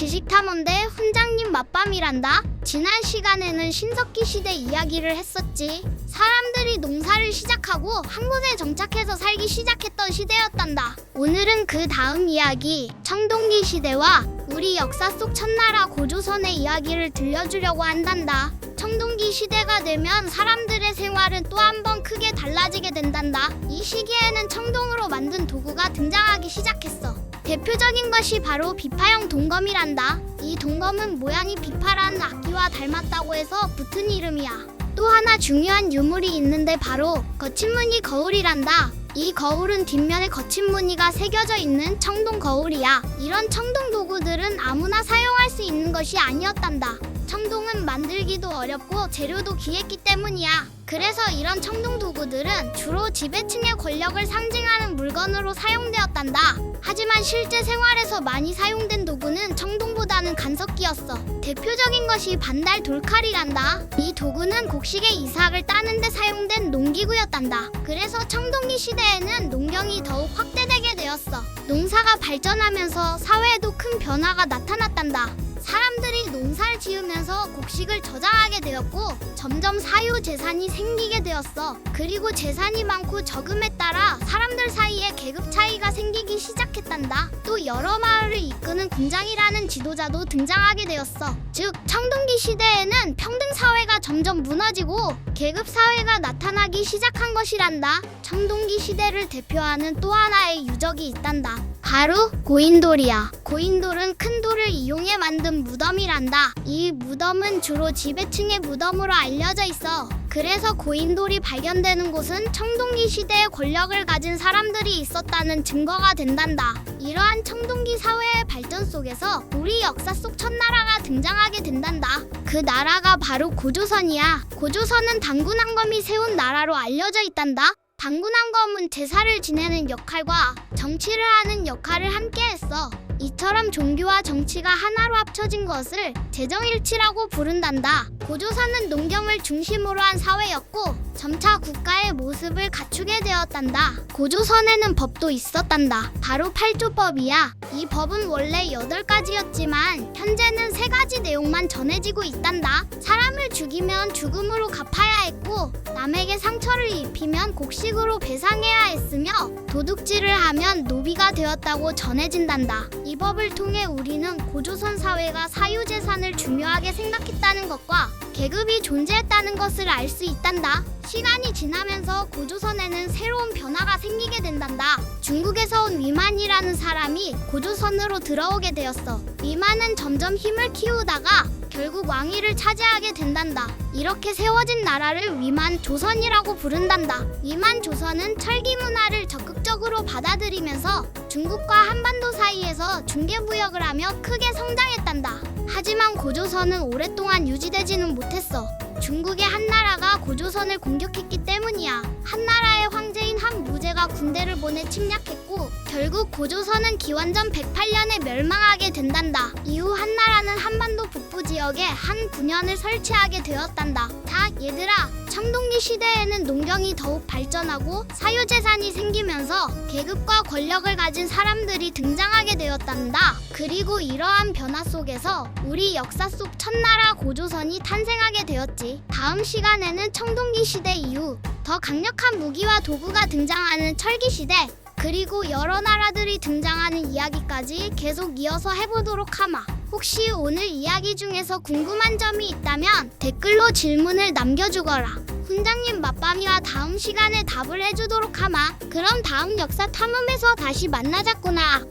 지식탐험대 훈장님 맛밤이란다. 지난 시간에는 신석기 시대 이야기를 했었지. 사람들이 농사를 시작하고 한 곳에 정착해서 살기 시작했던 시대였단다. 오늘은 그 다음 이야기, 청동기 시대와 우리 역사 속 첫나라 고조선의 이야기를 들려주려고 한단다. 청동기 시대가 되면 사람들의 생활은 또 한 번 크게 달라지게 된단다. 이 시기에는 청동으로 만든 도구가 등장하기 시작했어. 대표적인 것이 바로 비파형 동검이란다. 이 동검은 모양이 비파라는 악기와 닮았다고 해서 붙은 이름이야. 또 하나 중요한 유물이 있는데 바로 거친 무늬 거울이란다. 이 거울은 뒷면에 거친 무늬가 새겨져 있는 청동 거울이야. 이런 청동 도구들은 아무나 사용할 수 있는 것이 아니었단다. 청동은 만들기도 어렵고 재료도 귀했기 때문이야. 그래서 이런 청동 도구들은 주로 지배층의 권력을 상징하는 물건으로 사용되었단다. 하지만 실제 생활에서 많이 사용된 도구는 청동보다는 간석기였어. 대표적인 것이 반달 돌칼이란다. 이 도구는 곡식의 이삭을 따는 데 사용된 농기구였단다. 그래서 청동기 시대에는 농경이 더욱 확대되게 되었어. 농사가 발전하면서 사회에도 큰 변화가 나타났단다. 사람들이 농사를 지으면서 곡식을 저장하게 되었고 점점 사유재산이 생기게 되었어. 그리고 재산이 많고 적음에 따라 사람들 사이에 계급 차이가 생기기 시작했단다. 또 여러 마을을 이끄는 군장이라는 지도자도 등장하게 되었어. 즉 청동기 시대에는 평등 사회가 점점 무너지고 계급 사회가 나타나기 시작한 것이란다. 청동기 시대를 대표하는 또 하나의 유적이 있단다. 바로 고인돌이야. 고인돌은 큰 돌을 이용해 만든 무덤이란다. 이 무덤은 주로 지배층의 무덤으로 알려져 있어. 그래서 고인돌이 발견되는 곳은 청동기 시대의 권력을 가진 사람들이 있었다는 증거가 된단다. 이러한 청동기 사회의 발전 속에서 우리 역사 속 첫나라가 등장하게 된단다. 그 나라가 바로 고조선이야. 고조선은 당군왕검이 세운 나라로 알려져 있단다. 당군왕검은 제사를 지내는 역할과 정치를 하는 역할을 함께 했어. 이처럼 종교와 정치가 하나로 합쳐진 것을 재정일치라고 부른단다. 고조선은 농경을 중심으로 한 사회였고 점차 국가의 모습을 갖추게 되었단다. 고조선에는 법도 있었단다. 바로 팔조법이야. 이 법은 원래 8가지였지만 현재는 3가지 내용만 전해지고 있단다. 사람을 죽이면 죽음으로 갚아야 했고 남에게 상처를 입히면 곡식으로 배상해야 했으며 도둑질을 하면 노비가 되었다고 전해진단다. 이 법을 통해 우리는 고조선 사회가 사유재산을 중요하게 생각했다는 것과 계급이 존재했다는 것을 알 수 있단다. 시간이 지나면서 고조선에는 새로운 변화가 생기게 된단다. 중국에서 온 위만이라는 사람이 고조선으로 들어오게 되었어. 위만은 점점 힘을 키우다가 결국 왕위를 차지하게 된단다. 이렇게 세워진 나라를 위만 조선이라고 부른단다. 위만 조선은 철기 문화를 적극적으로 받아들이면서 중국과 한반도 사이에서 중개무역을 하며 크게 성장했단다. 하지만 고조선은 오랫동안 유지되지는 못했어. 중국의 한나라가 고조선을 공격했기 때문이야. 한나라의 황제인 한무제가 군대를 보내 침략했고 결국 고조선은 기원전 108년에 멸망하게 된단다. 이후 한나라는 한반도 북부 지역에 한 군현을 설치하게 되었단다. 자, 얘들아, 청동기 시대에는 농경이 더욱 발전하고 사유재산이 생기면서 계급과 권력을 가진 사람들이 등장하게 되었단다. 그리고 이러한 변화 속에서 우리 역사 속 첫나라 고조선이 탄생하게 되었지. 다음 시간에는 청동기 시대 이후 더 강력한 무기와 도구가 등장하는 철기 시대, 그리고 여러 나라들이 등장하는 이야기까지 계속 이어서 해보도록 하마. 혹시 오늘 이야기 중에서 궁금한 점이 있다면 댓글로 질문을 남겨주거라. 훈장님 맛밤이와 다음 시간에 답을 해주도록 하마. 그럼 다음 역사 탐험에서 다시 만나자꾸나.